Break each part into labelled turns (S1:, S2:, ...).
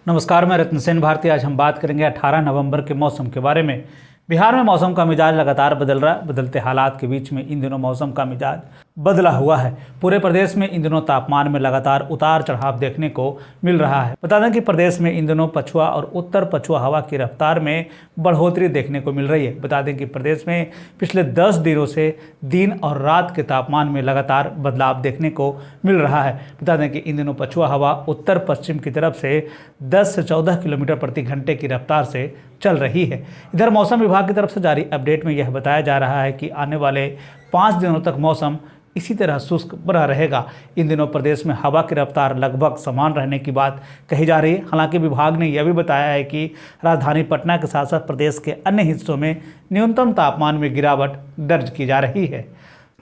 S1: नमस्कार, मैं रत्न सेन भारती। आज हम बात करेंगे 18 नवंबर के मौसम के बारे में। बिहार में मौसम का मिजाज लगातार बदल रहा है। बदलते हालात के बीच में इन दिनों मौसम का मिजाज बदला हुआ है। पूरे प्रदेश में इन दिनों तापमान में लगातार उतार चढ़ाव देखने को मिल रहा है। बता दें कि प्रदेश में इन दिनों पछुआ और उत्तर पछुआ हवा की रफ्तार में बढ़ोतरी देखने को मिल रही है। बता दें कि प्रदेश में पिछले 10 दिनों से दिन और रात के तापमान में लगातार बदलाव देखने को मिल रहा है। बता दें कि इन दिनों पछुआ हवा उत्तर पश्चिम की तरफ से 10 से 14 किलोमीटर प्रति घंटे की रफ्तार से चल रही है। इधर मौसम विभाग की तरफ से जारी अपडेट में यह बताया जा रहा है कि आने वाले 5 दिनों तक मौसम इसी तरह शुष्क बना रहेगा। इन दिनों प्रदेश में हवा की रफ्तार लगभग समान रहने की बात कही जा रही है। हालांकि विभाग ने यह भी बताया है कि राजधानी पटना के साथ साथ प्रदेश के अन्य हिस्सों में न्यूनतम तापमान में गिरावट दर्ज की जा रही है,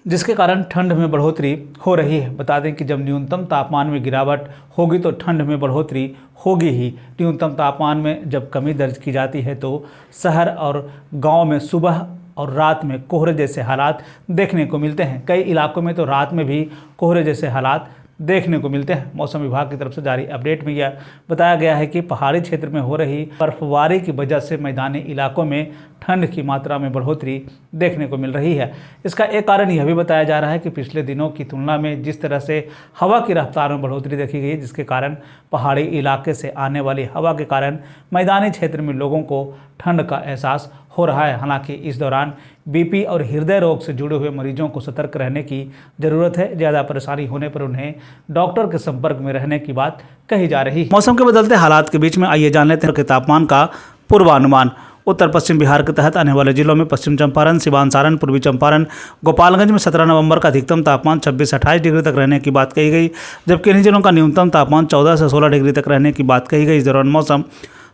S1: जिसके कारण ठंड में बढ़ोतरी हो रही है। बता दें कि जब न्यूनतम तापमान में गिरावट होगी तो ठंड में बढ़ोतरी होगी ही। न्यूनतम तापमान में जब कमी दर्ज की जाती है तो शहर और गांव में सुबह और रात में कोहरे जैसे हालात देखने को मिलते हैं। कई इलाकों में तो रात में भी कोहरे जैसे हालात देखने को मिलते हैं। मौसम विभाग की तरफ से जारी अपडेट में यह बताया गया है कि पहाड़ी क्षेत्र में हो रही बर्फबारी की वजह से मैदानी इलाकों में ठंड की मात्रा में बढ़ोतरी देखने को मिल रही है। इसका एक कारण यह भी बताया जा रहा है कि पिछले दिनों की तुलना में जिस तरह से हवा की रफ्तार में बढ़ोतरी देखी गई, जिसके कारण पहाड़ी इलाके से आने वाली हवा के कारण मैदानी क्षेत्र में लोगों को ठंड का एहसास हो रहा है। हालांकि इस दौरान बीपी और हृदय रोग से जुड़े हुए मरीजों को सतर्क रहने की ज़रूरत है। ज़्यादा परेशानी होने पर उन्हें डॉक्टर के संपर्क में रहने की बात कही जा रही है। मौसम के बदलते हालात के बीच में आइए जान लेते हैं कि तापमान का पूर्वानुमान। उत्तर पश्चिम बिहार के तहत आने वाले जिलों में पश्चिम चंपारण, सिवान, सारण, पूर्वी चंपारण, गोपालगंज में 17 नवंबर का अधिकतम तापमान 26 से 28 डिग्री तक रहने की बात कही गई, जबकि इन्हीं जिलों का न्यूनतम तापमान 14 से 16 डिग्री तक रहने की बात कही गई। इस दौरान मौसम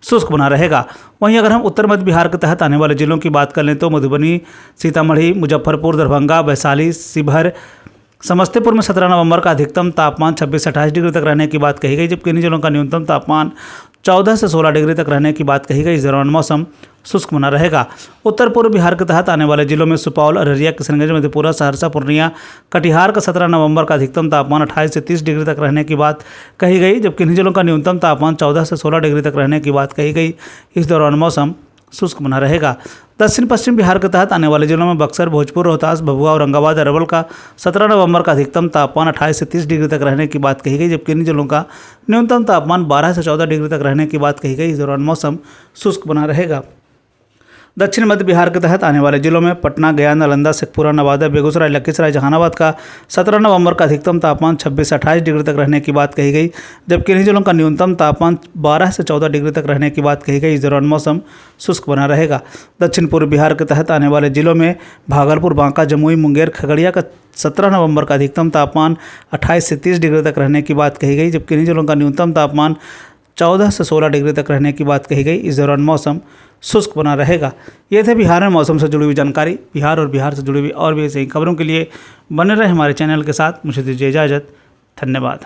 S1: शुष्क बना रहेगा। वहीं अगर हम उत्तर मध्य बिहार के तहत आने वाले जिलों की बात कर लें तो मधुबनी, सीतामढ़ी, मुजफ्फरपुर, दरभंगा, वैशाली, शिवहर, समस्तीपुर में 17 नवंबर का अधिकतम तापमान 26 से 28 डिग्री तक रहने की बात कही गई, जबकि इन जिलों का न्यूनतम तापमान 14 से 16 डिग्री तक रहने की बात कही गई। इस दौरान मौसम शुष्क बना रहेगा। उत्तर पूर्व बिहार के तहत आने वाले जिलों में सुपौल, अररिया, किशनगंज, मधेपुरा, सहरसा, पूर्णिया, कटिहार का 17 नवंबर का अधिकतम तापमान 28 से 30 डिग्री तक रहने की बात कही गई, जबकि इन जिलों का न्यूनतम तापमान 14 से 16 डिग्री तक रहने की बात कही गई। इस दौरान मौसम शुष्क बना रहेगा। दक्षिण पश्चिम बिहार के तहत आने वाले जिलों में बक्सर, भोजपुर, रोहतास, भभुआ, औरंगाबाद, अरवल का 17 नवंबर का अधिकतम तापमान 28 से 30 डिग्री तक रहने की बात कही गई, जबकि इन जिलों का न्यूनतम तापमान 12 से 14 डिग्री तक रहने की बात कही गई। इस दौरान मौसम शुष्क बना रहेगा। दक्षिण मध्य बिहार के तहत आने वाले जिलों में पटना, गया, नालंदा, शेखपुरा, नवादा, बेगूसराय, लखीसराय, जहानाबाद का 17 नवंबर का अधिकतम तापमान 26 से 28 डिग्री तक रहने की बात कही गई, जबकि इन्हीं जिलों का न्यूनतम तापमान 12 से 14 डिग्री तक रहने की बात कही गई। इस दौरान मौसम शुष्क बना रहेगा। दक्षिण पूर्व बिहार के तहत आने वाले जिलों में भागलपुर, बांका, जमुई, मुंगेर, खगड़िया का 17 नवंबर का अधिकतम तापमान 28 से 30 डिग्री तक रहने की बात कही गई, जबकि इन्हीं जिलों का न्यूनतम तापमान 14 से 16 डिग्री तक रहने की बात कही गई। इस दौरान मौसम शुष्क बना रहेगा। ये थे बिहार में मौसम से जुड़ी हुई जानकारी। बिहार और बिहार से जुड़ी हुई और भी ऐसी खबरों के लिए बने रहे हमारे चैनल के साथ। मुझे दीजिए इजाज़त। धन्यवाद।